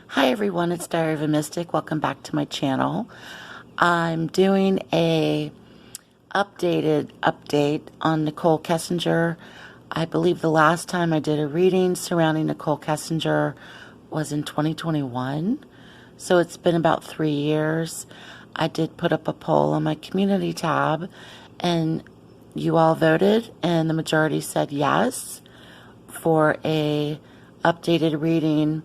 Hi everyone, it's Diary of a Mystic. Welcome back to my channel. I'm doing a update on Nichol Kessinger. I believe the last time I did a reading surrounding Nichol Kessinger was in 2021. So it's been about 3 years. I did put up a poll on my community tab and you all voted and the majority said yes for a updated reading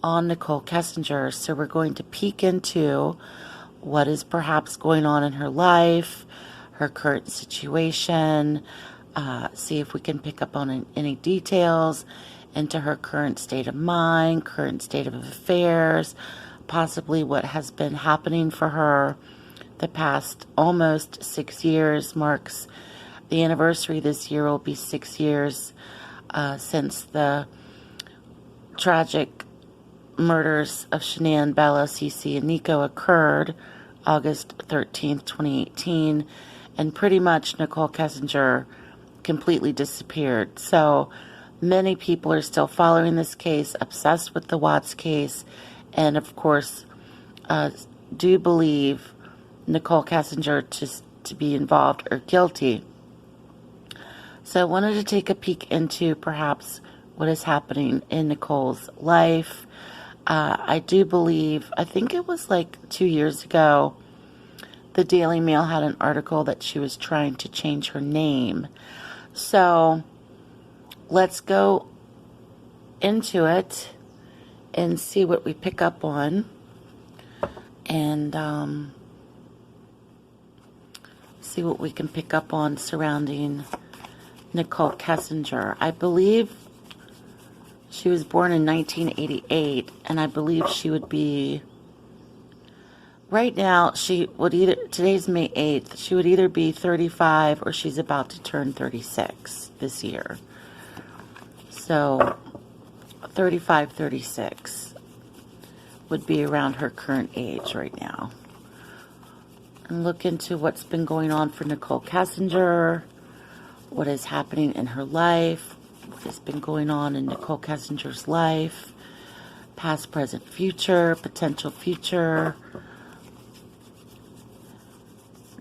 on Nichol Kessinger. So we're going to peek into what is perhaps going on in her life, her current situation, see if we can pick up on any details into her current state of mind, current state of affairs, possibly what has been happening for her the past almost 6 years. Marks the anniversary this year will be 6 years since the tragic murders of Shanann, Bella, Cece, and Nico occurred August 13th, 2018, and pretty much Nichol Kessinger completely disappeared. So many people are still following this case, obsessed with the Watts case, and of course do believe Nichol Kessinger to be involved or guilty. So I wanted to take a peek into perhaps what is happening in Nichol's life. I do believe, I think it was like 2 years ago, the Daily Mail had an article that she was trying to change her name. So let's go into it and see what we pick up on. And see what we can pick up on surrounding Nichol Kessinger. I believe she was born in 1988, and I believe she would be, right now, she would either, today's May 8th, she would either be 35 or she's about to turn 36 this year. So 35, 36 would be around her current age right now. And look into what's been going on for Nichol Kessinger, what is happening in her life, what has been going on in Nichol Kessinger's life, past, present, future, potential future.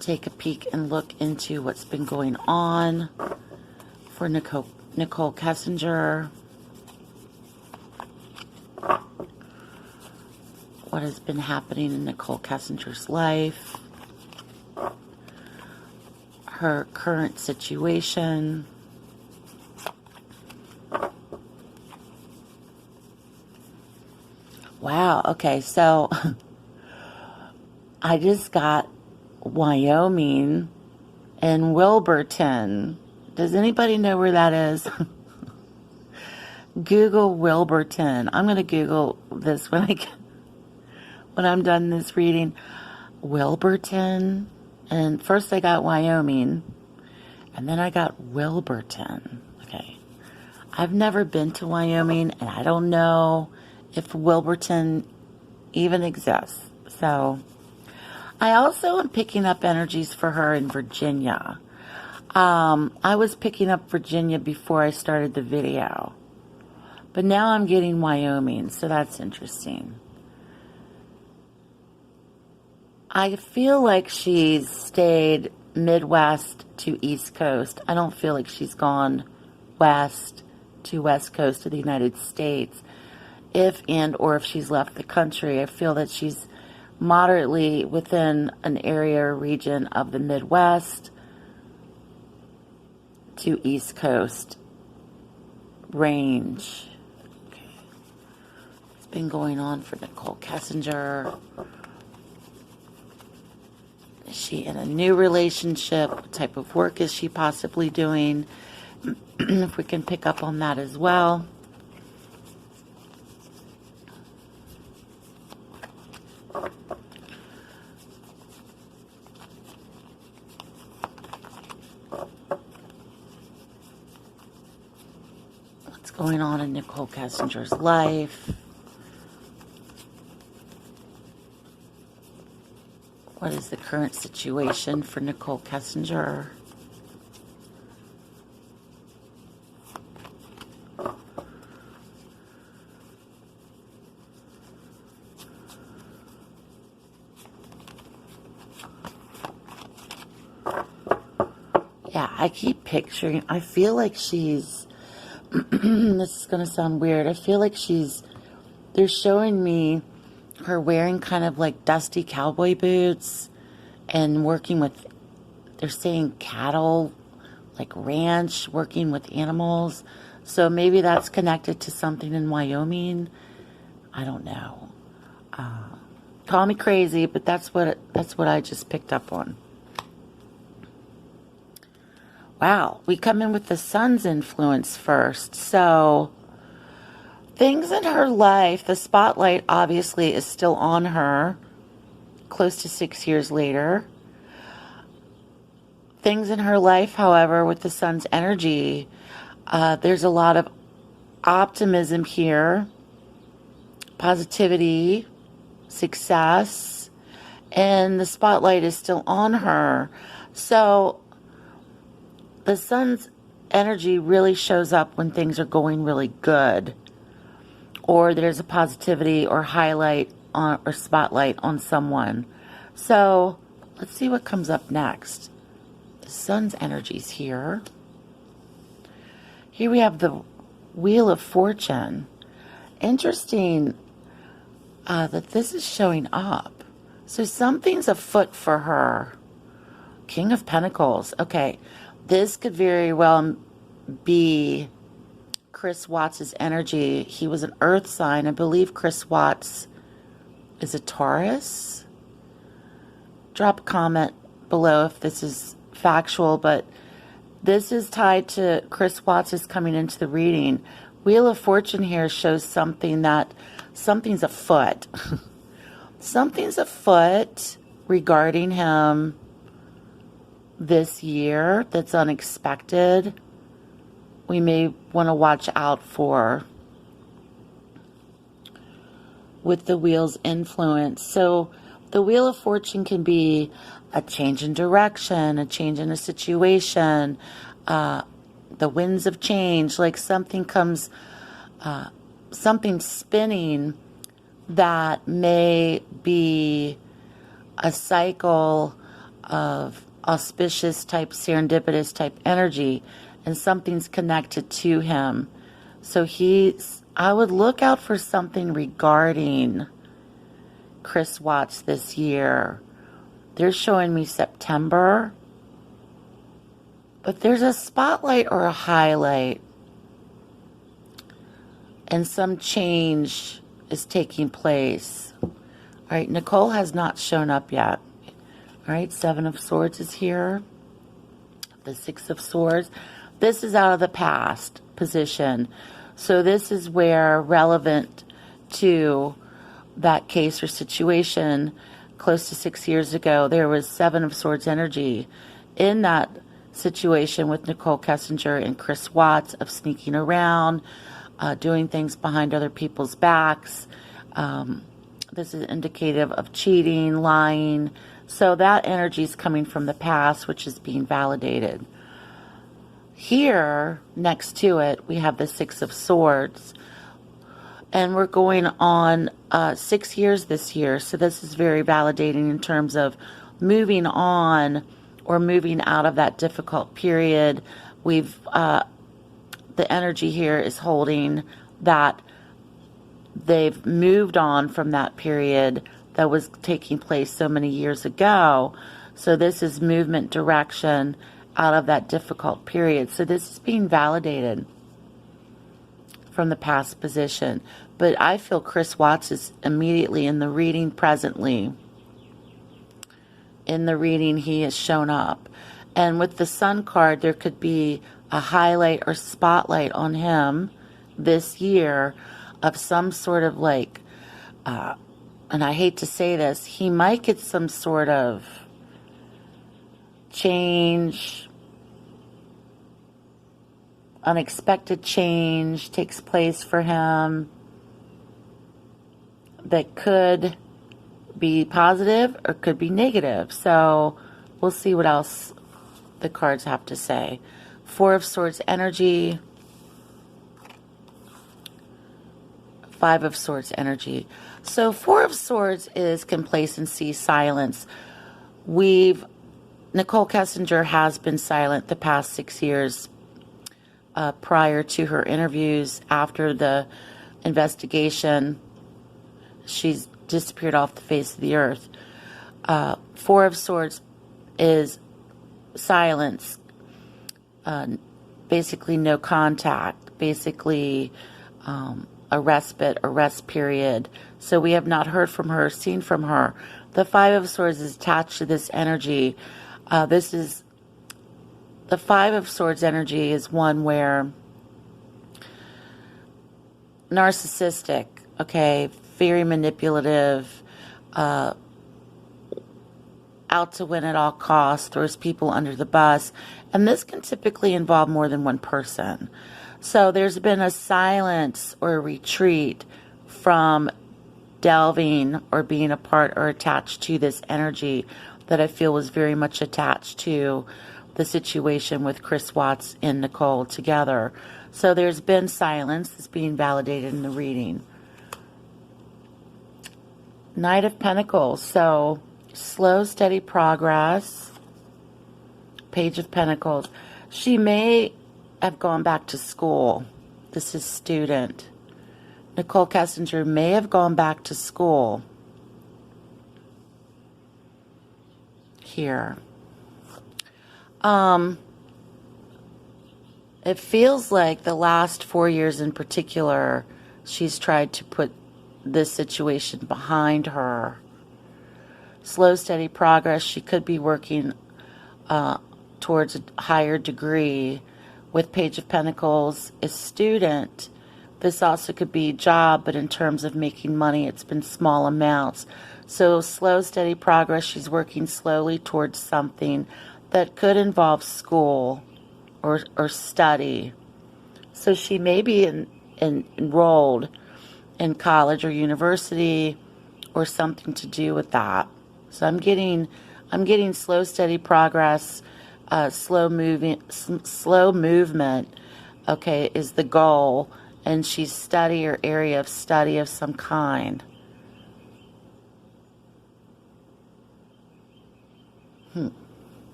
Take a peek and look into what's been going on for Nichol Kessinger. What has been happening in Nichol Kessinger's life, her current situation. Wow, okay, so I just got Wyoming and Wilburton. Does anybody know where that is? Google Wilburton. I'm going to Google this when I'm done this reading. Wilburton. And first I got Wyoming, and then I got Wilburton. Okay. I've never been to Wyoming, and I don't know if Wilburton even exists. So I also am picking up energies for her in Virginia. I was picking up Virginia before I started the video, but now I'm getting Wyoming, so that's interesting. I feel like she's stayed Midwest to East Coast. I don't feel like she's gone west to West Coast of the United States. If she's left the country, I feel that she's moderately within an area or region of the Midwest to East Coast range. Okay. It's been going on for Nichol Kessinger. Is she in a new relationship? What type of work is she possibly doing? If we can pick up on that as well. What's going on in Nichol Kessinger's life? What is the current situation for Nichol Kessinger? I keep picturing, I feel like she's, this is going to sound weird. I feel like they're showing me her wearing kind of like dusty cowboy boots and working with, they're saying cattle, like ranch, working with animals. So maybe that's connected to something in Wyoming. I don't know. Call me crazy, but that's what I just picked up on. Wow, we come in with the sun's influence first. So things in her life, the spotlight obviously is still on her, close to 6 years later. Things in her life, however, with the sun's energy, there's a lot of optimism here, positivity, success, and the spotlight is still on her. So the sun's energy really shows up when things are going really good, or there's a positivity or highlight on, or spotlight on someone. So let's see what comes up next. The sun's energy's here. Here we have the Wheel of Fortune. Interesting that this is showing up. So something's afoot for her. King of Pentacles. Okay, this could very well be Chris Watts' energy. He was an earth sign. I believe Chris Watts is a Taurus. Drop a comment below if this is factual, but this is tied to Chris Watts coming into the reading. Wheel of Fortune here shows something's afoot. Something's afoot regarding him this year that's unexpected. We may want to watch out for with the wheel's influence. So the Wheel of Fortune can be a change in direction, a change in a situation, the winds of change, like something comes, something spinning that may be a cycle of auspicious type, serendipitous type energy, and something's connected to him. So I would look out for something regarding Chris Watts this year. They're showing me September, but there's a spotlight or a highlight, and some change is taking place. All right, Nichol has not shown up yet. All right, Seven of Swords is here. The Six of Swords. This is out of the past position. So this is where, relevant to that case or situation, close to 6 years ago, there was Seven of Swords energy in that situation with Nichol Kessinger and Chris Watts of sneaking around, doing things behind other people's backs. This is indicative of cheating, lying. So that energy is coming from the past, which is being validated. Here, next to it, we have the Six of Swords. And we're going on 6 years this year. So this is very validating in terms of moving on or moving out of that difficult period. The energy here is holding that they've moved on from that period that was taking place so many years ago. So this is movement, direction out of that difficult period. So this is being validated from the past position. But I feel Chris Watts is immediately in the reading presently. In the reading, he has shown up. And with the Sun card, there could be a highlight or spotlight on him this year of some sort of like, and I hate to say this, he might get some sort of change, unexpected change takes place for him that could be positive or could be negative. So we'll see what else the cards have to say. Four of Swords energy. Five of Swords energy. So Four of Swords is complacency, silence. We've Nichol Kessinger has been silent the past 6 years prior to her interviews. After the investigation, she's disappeared off the face of the earth. Four of Swords is silence, basically no contact, basically a rest period. So we have not heard from her, seen from her. The Five of Swords is attached to this energy. The Five of Swords energy is one where narcissistic, okay, very manipulative, out to win at all costs, throws people under the bus, and this can typically involve more than one person. So there's been a silence or a retreat from delving or being a part or attached to this energy that I feel was very much attached to the situation with Chris Watts and Nichol together. So there's been silence that's being validated in the reading. Knight of Pentacles. So slow, steady progress. Page of Pentacles. She may have gone back to school. This is student. Nichol Kessinger may have gone back to school. Here. It feels like the last 4 years in particular, she's tried to put this situation behind her. Slow, steady progress. She could be working towards a higher degree. With Page of Pentacles, a student. This also could be job, but in terms of making money, it's been small amounts. So slow, steady progress. She's working slowly towards something that could involve school or study. So she may be enrolled in college or university or something to do with that. So I'm getting slow, steady progress, slow movement, okay, is the goal, and she's study or area of study of some kind.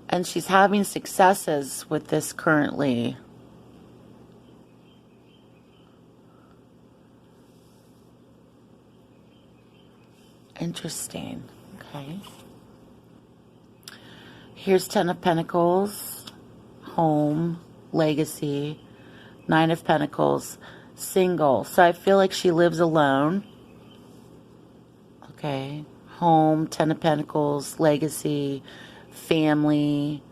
And she's having successes with this currently. Interesting. Okay. Here's Ten of Pentacles, home, legacy, Nine of Pentacles, single. So I feel like she lives alone. Okay. Home, Ten of Pentacles, legacy, family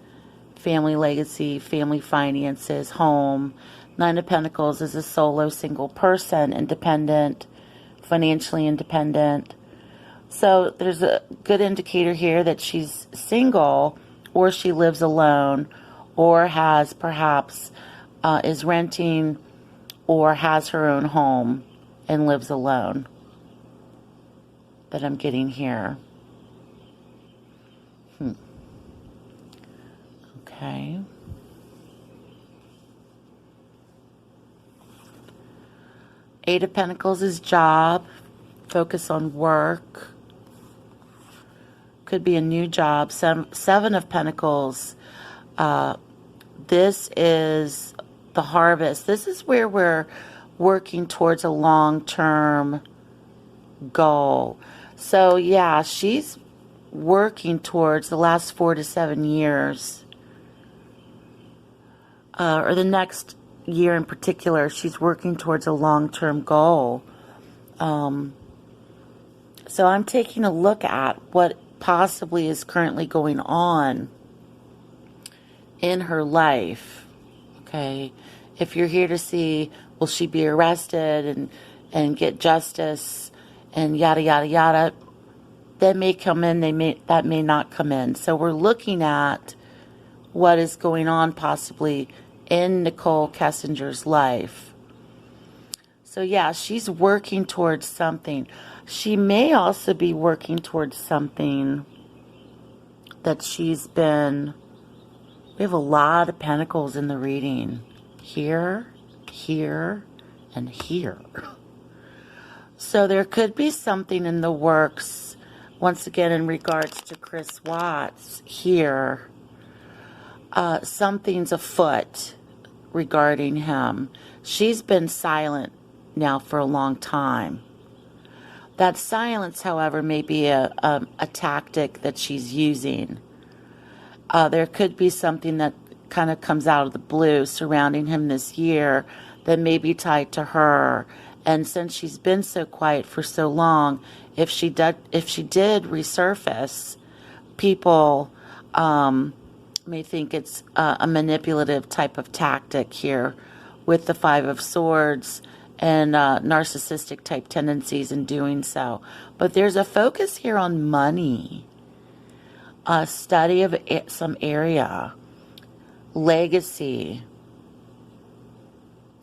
legacy, family finances, home. Nine of Pentacles is a solo, single person, independent, financially independent. So there's a good indicator here that she's single, or she lives alone, or has perhaps is renting or has her own home and lives alone. That I'm getting here. Okay. Eight of Pentacles is job, focus on work. Could be a new job. Seven of Pentacles. This is the harvest. This is where we're working towards a long-term goal. So yeah, she's working towards the last 4 to 7 years, or the next year in particular. She's working towards a long-term goal. So I'm taking a look at what possibly is currently going on in her life. Okay, if you're here to see, will she be arrested and get justice and yada yada yada, that may come in, that may not come in. So we're looking at what is going on possibly in Nichol Kessinger's life. So yeah, she's working towards something. She may also be working towards something that she's been... We have a lot of pentacles in the reading. Here, here, and here. So there could be something in the works once again, in regards to Chris Watts here, something's afoot regarding him. She's been silent now for a long time. That silence, however, may be a tactic that she's using. There could be something that kind of comes out of the blue surrounding him this year that may be tied to her. And since she's been so quiet for so long, if she did resurface, people may think it's a manipulative type of tactic here with the Five of Swords and narcissistic type tendencies in doing so. But there's a focus here on money, a study of some area, legacy.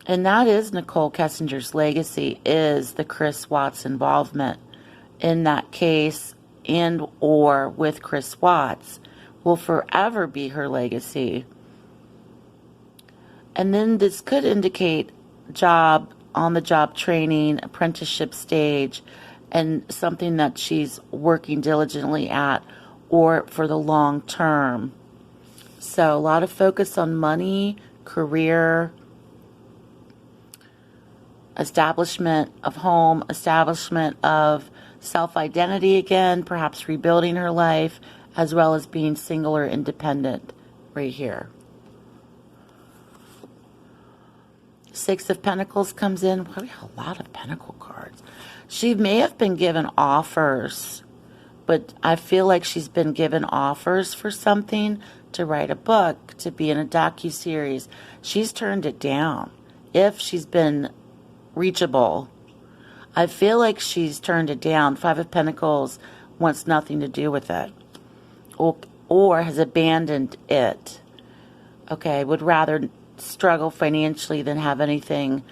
And that is Nichol Kessinger's legacy, is the Chris Watts involvement in that case, and or with Chris Watts will forever be her legacy. And then this could indicate on-the-job training, apprenticeship stage, and something that she's working diligently at, or for the long term. So a lot of focus on money, career, establishment of home, establishment of self-identity again, perhaps rebuilding her life, as well as being single or independent right here. Six of Pentacles comes in. Wow, we have a lot of Pentacle cards. She may have been given offers, but I feel like she's been given offers for something, to write a book, to be in a docuseries. She's turned it down. If she's been reachable, I feel like she's turned it down. Five of Pentacles wants nothing to do with it, or has abandoned it. Okay, would rather struggle financially than have anything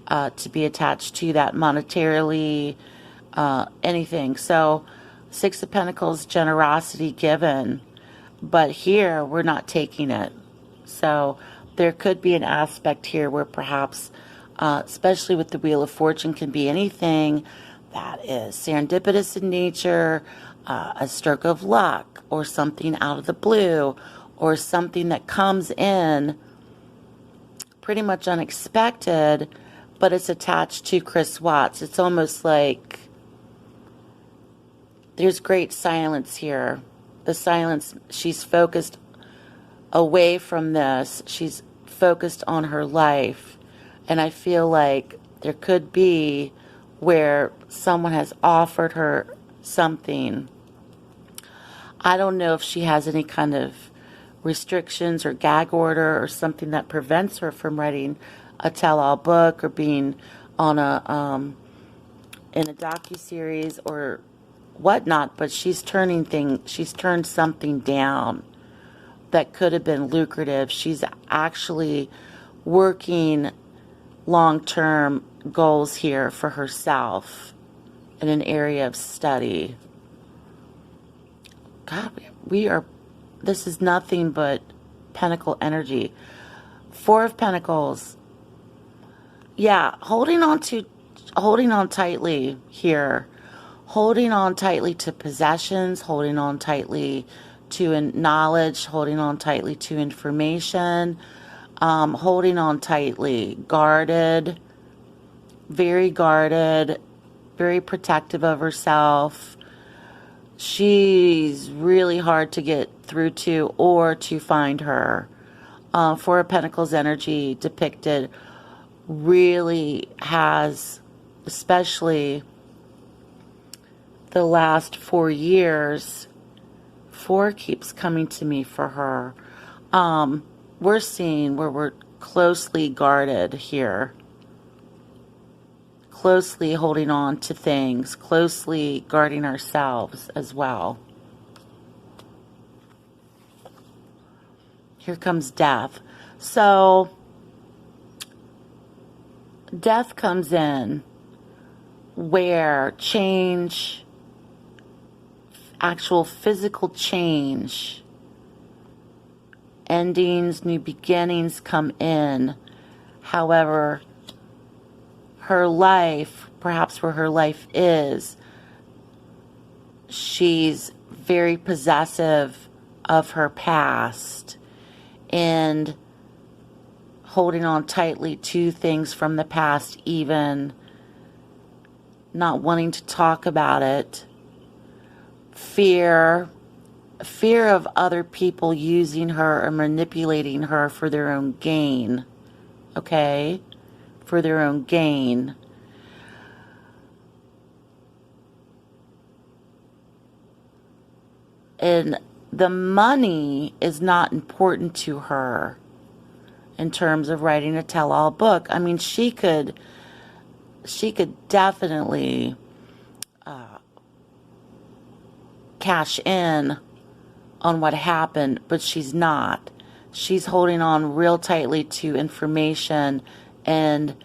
to be attached to that monetarily, anything. So Six of Pentacles, generosity given, but here we're not taking it. So there could be an aspect here where perhaps, especially with the Wheel of Fortune, can be anything that is serendipitous in nature, a stroke of luck, or something out of the blue, or something that comes in pretty much unexpected, but it's attached to Chris Watts. It's almost like there's great silence here. The silence, she's focused away from this. She's focused on her life. And I feel like there could be where someone has offered her something. I don't know if she has any kind of restrictions or gag order or something that prevents her from writing a tell-all book or being on in a docuseries or whatnot, but she's turned something down that could have been lucrative. She's actually working long-term goals here for herself in an area of study. God, this is nothing but Pentacle energy. Four of Pentacles. Yeah, holding on tightly here. Holding on tightly to possessions, holding on tightly to knowledge, holding on tightly to information, holding on tightly, guarded, very protective of herself. She's really hard to get through to or to find her. Four of Pentacles energy depicted really has, especially the last 4 years, four keeps coming to me for her. We're seeing where we're closely guarded here. Closely holding on to things, closely guarding ourselves as well. Here comes death. So, death comes in where change, actual physical change, endings, new beginnings come in. However, her life, perhaps where her life is, she's very possessive of her past and holding on tightly to things from the past, even not wanting to talk about it. Fear of other people using her or manipulating her for their own gain. Okay? For their own gain. And the money is not important to her in terms of writing a tell-all book. I mean, she could definitely cash in on what happened, but she's not. She's holding on real tightly to information, and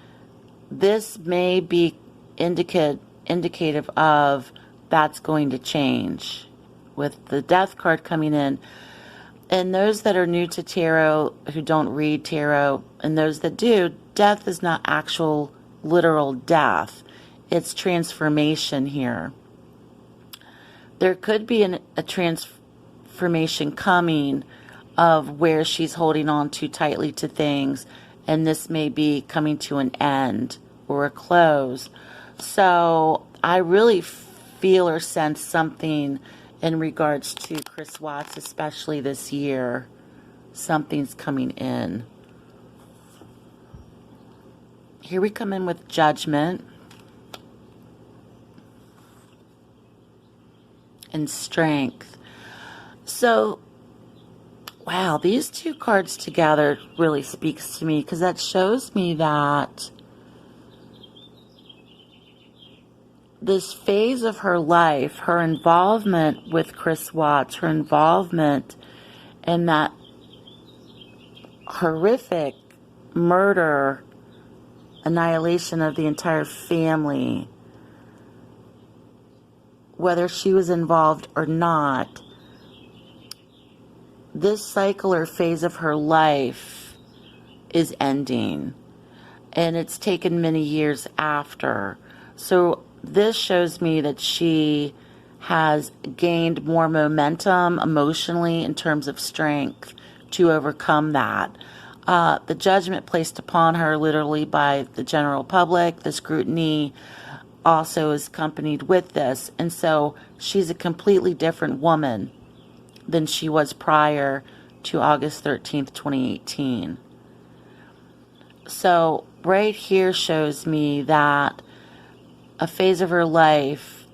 this may be indicative of that's going to change with the Death card coming in. And those that are new to tarot, who don't read tarot, and those that do, death is not actual literal death. It's transformation here. There could be a transformation coming of where she's holding on too tightly to things, and this may be coming to an end or a close. So I really feel or sense something in regards to Chris Watts, especially this year. Something's coming in. Here we come in with Judgment and Strength. So, wow, these two cards together really speaks to me, because that shows me that this phase of her life, her involvement with Chris Watts, her involvement in that horrific murder, annihilation of the entire family, whether she was involved or not, this cycle or phase of her life is ending. And it's taken many years after. So this shows me that she has gained more momentum emotionally in terms of strength to overcome that. The judgment placed upon her literally by the general public, the scrutiny also is accompanied with this. And so she's a completely different woman than she was prior to August 13th, 2018. So right here shows me that a phase of her life,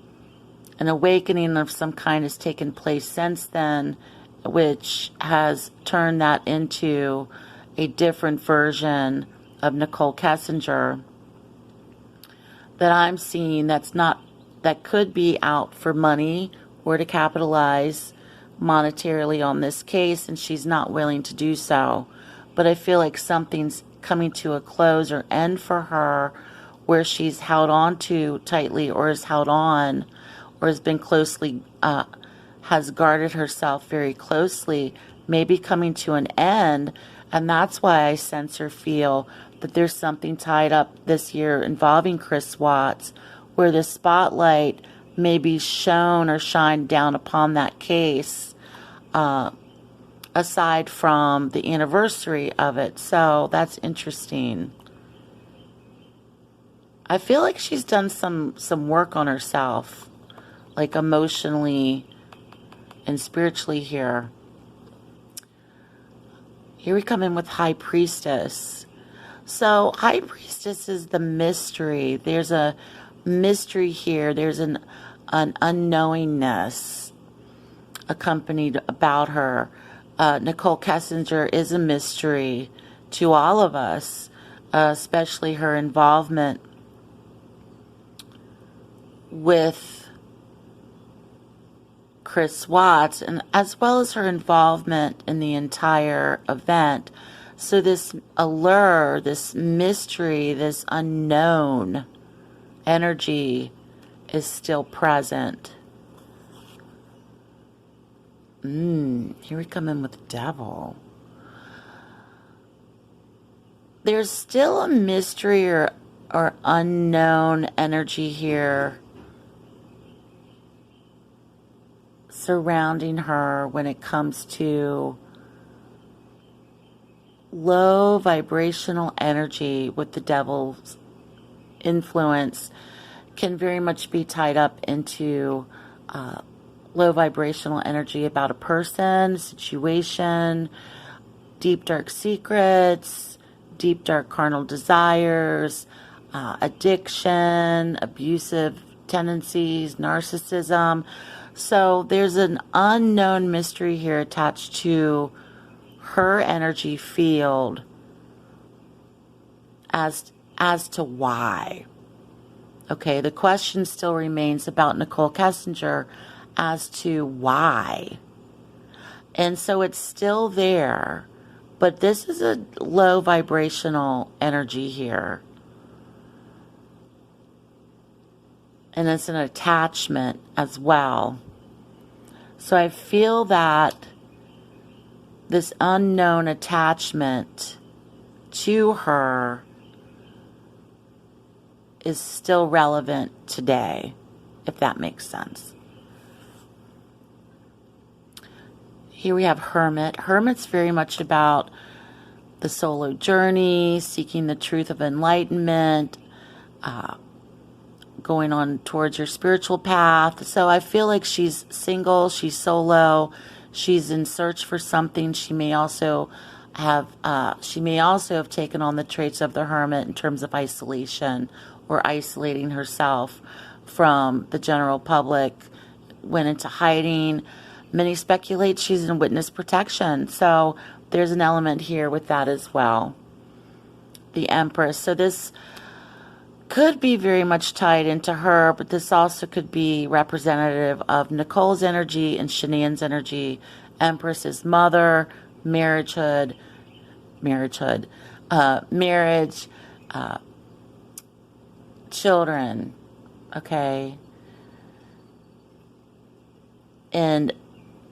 an awakening of some kind has taken place since then, which has turned that into a different version of Nichol Kessinger that I'm seeing that could be out for money or to capitalize monetarily on this case, and she's not willing to do so. But I feel like something's coming to a close or end for her, where she's held on to tightly, or is held on, or has been closely, has guarded herself very closely, maybe coming to an end. And that's why I sense or feel that there's something tied up this year involving Chris Watts, where the spotlight may be shown or shined down upon that case, aside from the anniversary of it. So that's interesting. I feel like she's done some work on herself, like emotionally and spiritually here. Here we come in with High Priestess. So High Priestess is the mystery. There's a mystery here. There's an unknowingness accompanied about her. Nichol Kessinger is a mystery to all of us, especially her involvement with Chris Watts, and as well as her involvement in the entire event. So this allure, this mystery, this unknown energy is still present. Here we come in with Devil. There's still a mystery or unknown energy here surrounding her when it comes to low vibrational energy with the devil's influence can very much be tied up into low vibrational energy about a person, situation, deep dark secrets, deep dark carnal desires, addiction, abusive tendencies, narcissism. So there's an unknown mystery here attached to her energy field as to why. Okay, the question still remains about Nichol Kessinger as to why. And so it's still there, but this is a low vibrational energy here. And it's an attachment as well. So I feel that this unknown attachment to her is still relevant today, if that makes sense. Here we have Hermit. Hermit's very much about the solo journey, seeking the truth of enlightenment, going on towards your spiritual path. So I feel like she's single, she's solo, she's in search for something. She may also have taken on the traits of the hermit in terms of isolation, or isolating herself from the general public, went into hiding. Many speculate she's in witness protection. So there's an element here with that as well. The Empress. So this could be very much tied into her, but this also could be representative of Nichol's energy and Shanaean's energy. Empress is mother, marriage, children, okay? And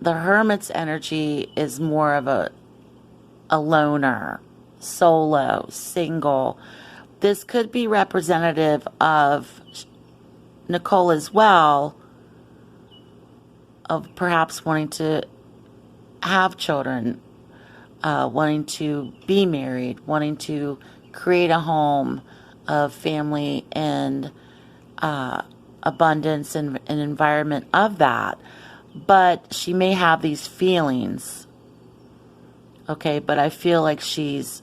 the Hermit's energy is more of a loner, solo, single. This could be representative of Nichol as well, of perhaps wanting to have children, wanting to be married, wanting to create a home of family and abundance and an environment of that. But she may have these feelings, okay, but I feel like she's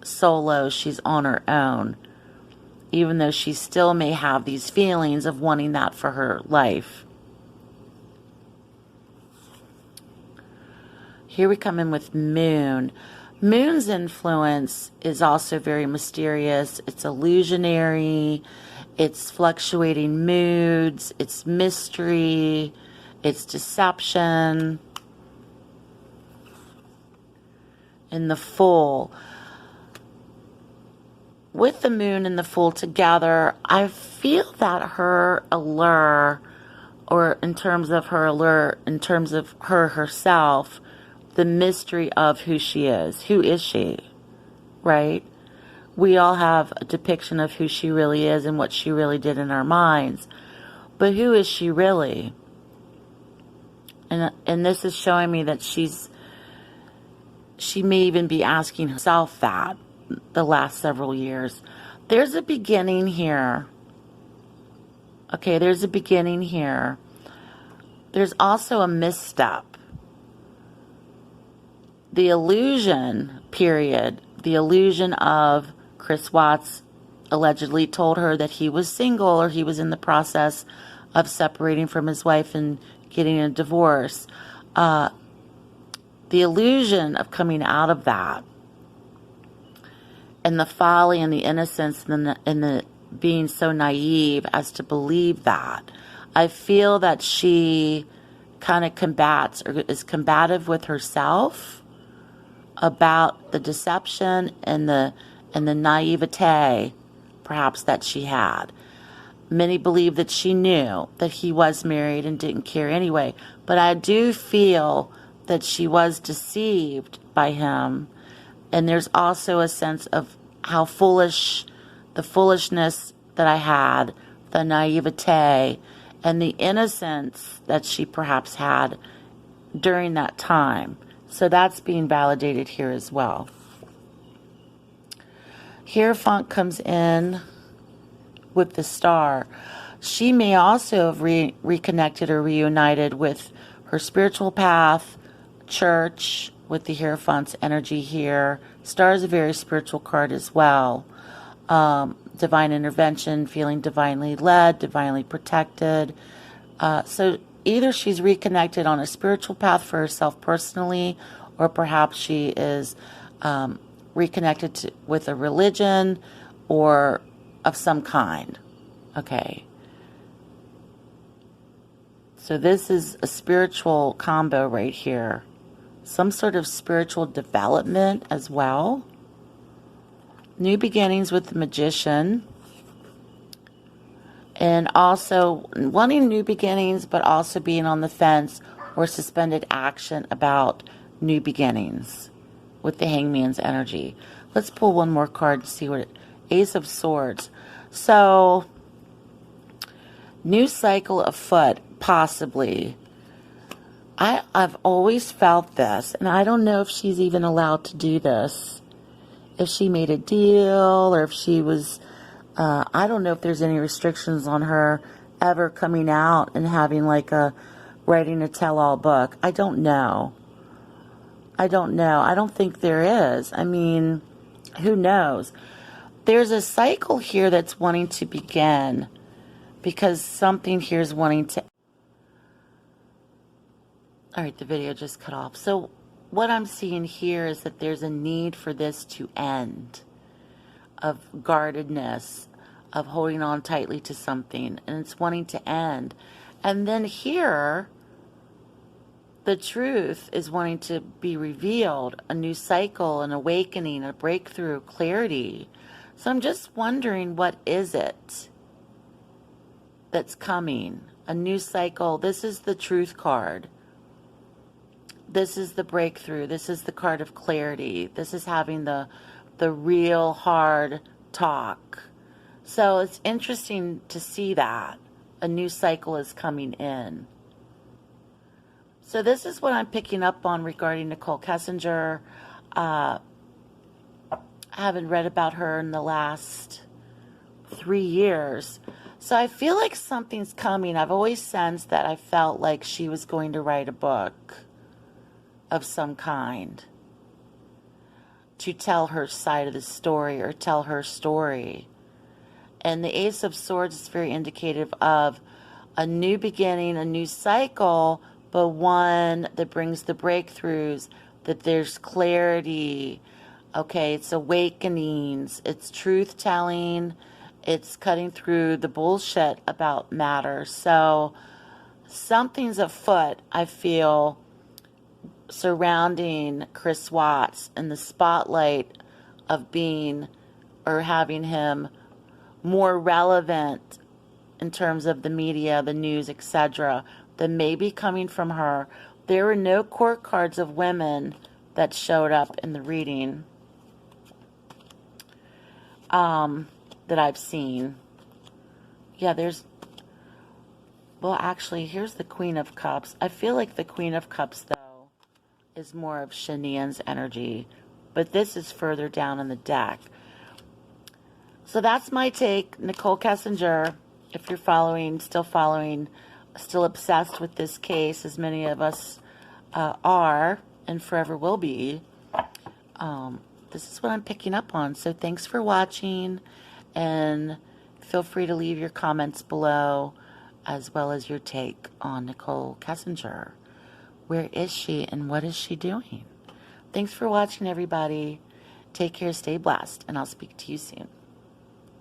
solo, she's on her own, even though she still may have these feelings of wanting that for her life. Here we come in with Moon. Moon's influence is also very mysterious. It's illusionary. It's fluctuating moods. It's mystery. It's deception. And the Fool. With the Moon and the Fool together, I feel that her allure, or in terms of her allure, in terms of her herself, the mystery of who she is. Who is she? Right? We all have a depiction of who she really is and what she really did in our minds. But who is she really? And this is showing me that she may even be asking herself that the last several years. There's a beginning here. Okay, there's a beginning here. There's also a misstep. The illusion, period, the illusion of Chris Watts allegedly told her that he was single, or he was in the process of separating from his wife and getting a divorce. The illusion of coming out of that, and the folly and the innocence and the being so naive as to believe that. I feel that she kind of combats, or is combative with herself about the deception and the naivete, perhaps, that she had. Many believe that she knew that he was married and didn't care anyway. But I do feel that she was deceived by him. And there's also a sense of how foolish, the foolishness that I had, the naivete, and the innocence that she perhaps had during that time. So that's being validated here as well. Hierophant comes in with the star. She may also have reconnected or reunited with her spiritual path, church, with the Hierophant's energy here. Star is a very spiritual card as well. Divine intervention, feeling divinely led, divinely protected. So either she's reconnected on a spiritual path for herself personally, or perhaps she is reconnected with a religion or of some kind. Okay. So this is a spiritual combo right here. Some sort of spiritual development as well. New beginnings with the Magician. And also wanting new beginnings, but also being on the fence or suspended action about new beginnings with the Hangman's energy. Let's pull one more card to see what Ace of Swords. So, new cycle afoot, possibly. I've always felt this, and I don't know if she's even allowed to do this. If she made a deal, or if she was, I don't know if there's any restrictions on her ever coming out and having like writing a tell-all book. I don't know. I don't think there is. I mean, who knows? There's a cycle here that's wanting to begin because something here is wanting to... All right, the video just cut off. So what I'm seeing here is that there's a need for this to end, of guardedness, of holding on tightly to something, and it's wanting to end. And then here, the truth is wanting to be revealed, a new cycle, an awakening, a breakthrough, clarity. So I'm just wondering, what is it that's coming? A new cycle. This is the truth card. This is the breakthrough. This is the card of clarity. This is having the real hard talk. So it's interesting to see that a new cycle is coming in. So this is what I'm picking up on regarding Nichol Kessinger. I haven't read about her in the last 3 years. So I feel like something's coming. I've always sensed that I felt like she was going to write a book of some kind to tell her side of the story, or tell her story. And the Ace of Swords is very indicative of a new beginning, a new cycle, but one that brings the breakthroughs, that there's clarity. Okay, it's awakenings, it's truth-telling, it's cutting through the bullshit about matter. So something's afoot, I feel, surrounding Chris Watts in the spotlight of being, or having him more relevant in terms of the media, the news, etc., that may be coming from her. There were no court cards of women that showed up in the reading that I've seen. Yeah, there's... Well, actually, here's the Queen of Cups. I feel like the Queen of Cups, though, is more of Shanian's energy, but this is further down in the deck. So that's my take. Nichol Kessinger, if you're still following, still obsessed with this case, as many of us are and forever will be, this is what I'm picking up on. So thanks for watching, and feel free to leave your comments below, as well as your take on Nichol Kessinger. Where is she and what is she doing? Thanks for watching, everybody. Take care, stay blessed, and I'll speak to you soon.